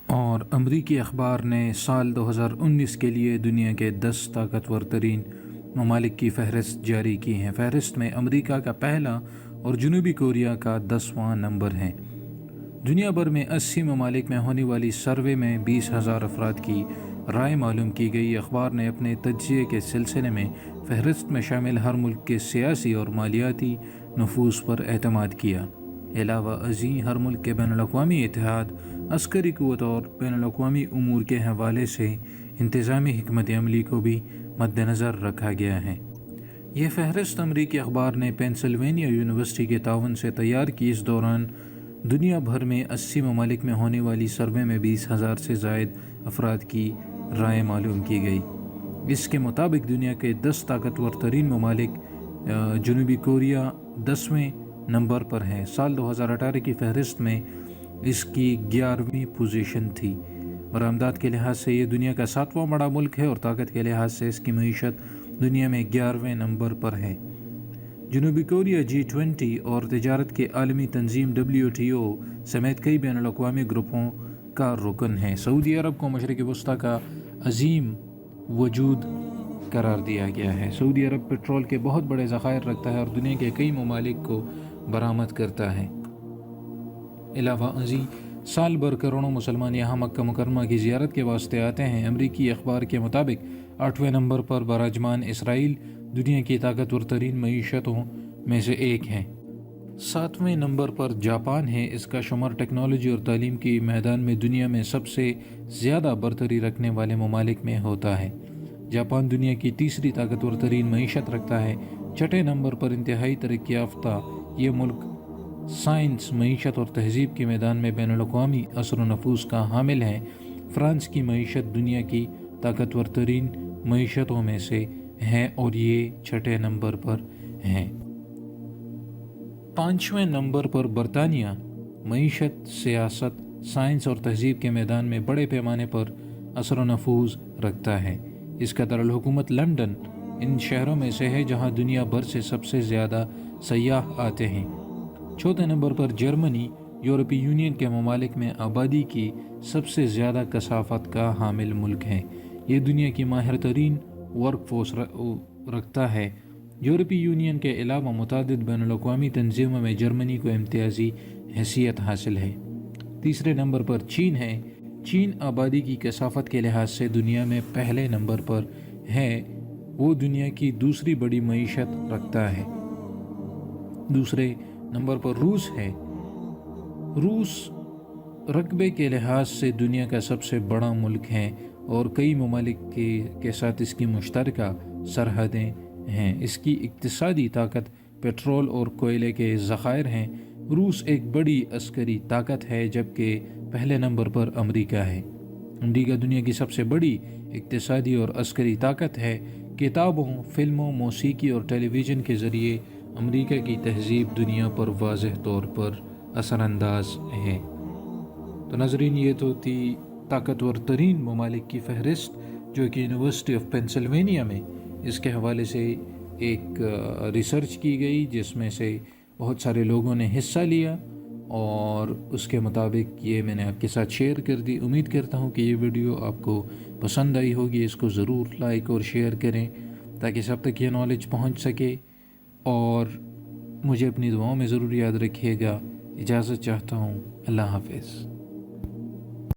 اور امریکی اخبار نے سال 2019 کے لیے دنیا کے 10 طاقتور ترین ممالک کی فہرست جاری کی ہے۔ فہرست میں امریکہ کا پہلا اور جنوبی کوریا کا 10واں نمبر ہے۔ دنیا بھر میں 80 ممالک میں ہونے والی سروے میں 20,000 افراد کی رائے معلوم کی گئی۔ اخبار نے اپنے تجزیے کے سلسلے میں فہرست میں شامل ہر ملک کے سیاسی اور مالیاتی نفوذ پر اعتماد کیا۔ علاوہ ازیں ہر ملک کے بین الاقوامی اتحاد، عسکری قوت اور بین الاقوامی امور کے حوالے سے انتظامی حکمت عملی کو بھی مد نظر رکھا گیا ہے۔ یہ فہرست امریکی اخبار نے پینسلوینیا یونیورسٹی کے تعاون سے تیار کی۔ اس دوران دنیا بھر میں 80 ممالک میں ہونے والی سروے میں 20,000 سے زائد افراد کی رائے معلوم کی گئی۔ اس کے مطابق دنیا کے 10 طاقتور ترین ممالک جنوبی کوریا 10ویں نمبر پر ہے۔ سال 2018 کی فہرست میں اس کی 11ویں پوزیشن تھی۔ برآمدات کے لحاظ سے یہ دنیا کا 7واں بڑا ملک ہے اور طاقت کے لحاظ سے اس کی معیشت دنیا میں 11ویں نمبر پر ہے۔ جنوبی کوریا G20 اور تجارت کے عالمی تنظیم WTO سمیت کئی بین الاقوامی گروپوں کا رکن ہے۔ سعودی عرب کو مشرق وسطیٰ کا عظیم وجود قرار دیا گیا ہے۔ سعودی عرب پیٹرول کے بہت بڑے ذخائر رکھتا ہے اور دنیا کے کئی ممالک کو برآمد کرتا ہے۔ علاوہ ازیں سال بھر کروڑوں مسلمان یہاں مکہ مکرمہ کی زیارت کے واسطے آتے ہیں۔ امریکی اخبار کے مطابق 8ویں نمبر پر براجمان اسرائیل دنیا کی طاقتور ترین معیشتوں میں سے ایک ہے۔ 7ویں نمبر پر جاپان ہے۔ اس کا شمار ٹیکنالوجی اور تعلیم کے میدان میں دنیا میں سب سے زیادہ برتری رکھنے والے ممالک میں ہوتا ہے۔ جاپان دنیا کی تیسری طاقتور ترین معیشت رکھتا ہے۔ 6 نمبر پر انتہائی ترقی یافتہ یہ ملک سائنس، معیشت اور تہذیب کے میدان میں بین الاقوامی اثر و نفوذ کا حامل ہے۔ فرانس کی معیشت دنیا کی طاقتور ترین معیشتوں میں سے ہے اور یہ 6 نمبر پر ہے۔ 5ویں نمبر پر برطانیہ معیشت، سیاست، سائنس اور تہذیب کے میدان میں بڑے پیمانے پر اثر و نفوذ رکھتا ہے۔ اس کا دارالحکومت لندن ان شہروں میں سے ہے جہاں دنیا بھر سے سب سے زیادہ سیاح آتے ہیں۔ 4 نمبر پر جرمنی یورپی یونین کے ممالک میں آبادی کی سب سے زیادہ کثافت کا حامل ملک ہے۔ یہ دنیا کی ماہر ترین ورک فورس رکھتا ہے۔ یورپی یونین کے علاوہ متعدد بین الاقوامی تنظیموں میں جرمنی کو امتیازی حیثیت حاصل ہے۔ 3 نمبر پر چین ہے۔ چین آبادی کی کثافت کے لحاظ سے دنیا میں پہلے نمبر پر ہے۔ وہ دنیا کی دوسری بڑی معیشت رکھتا ہے۔ 2 نمبر پر روس ہے۔ روس رقبے کے لحاظ سے دنیا کا سب سے بڑا ملک ہے اور کئی ممالک کے ساتھ اس کی مشترکہ سرحدیں ہیں۔ اس کی اقتصادی طاقت پیٹرول اور کوئلے کے ذخائر ہیں۔ روس ایک بڑی عسکری طاقت ہے جبکہ پہلے نمبر پر امریکہ ہے۔ امریکہ دنیا کی سب سے بڑی اقتصادی اور عسکری طاقت ہے۔ کتابوں، فلموں، موسیقی اور ٹیلی ویژن کے ذریعے امریکہ کی تہذیب دنیا پر واضح طور پر اثر انداز ہے۔ تو ناظرین، یہ تو تھی طاقتور ترین ممالک کی فہرست جو کہ یونیورسٹی آف پینسلوینیا میں اس کے حوالے سے ایک ریسرچ کی گئی جس میں سے بہت سارے لوگوں نے حصہ لیا اور اس کے مطابق یہ میں نے آپ کے ساتھ شیئر کر دی۔ امید کرتا ہوں کہ یہ ویڈیو آپ کو پسند آئی ہوگی۔ اس کو ضرور لائک اور شیئر کریں تاکہ سب تک یہ نالج پہنچ سکے اور مجھے اپنی دعاؤں میں ضرور یاد رکھیے گا۔ اجازت چاہتا ہوں۔ اللہ حافظ۔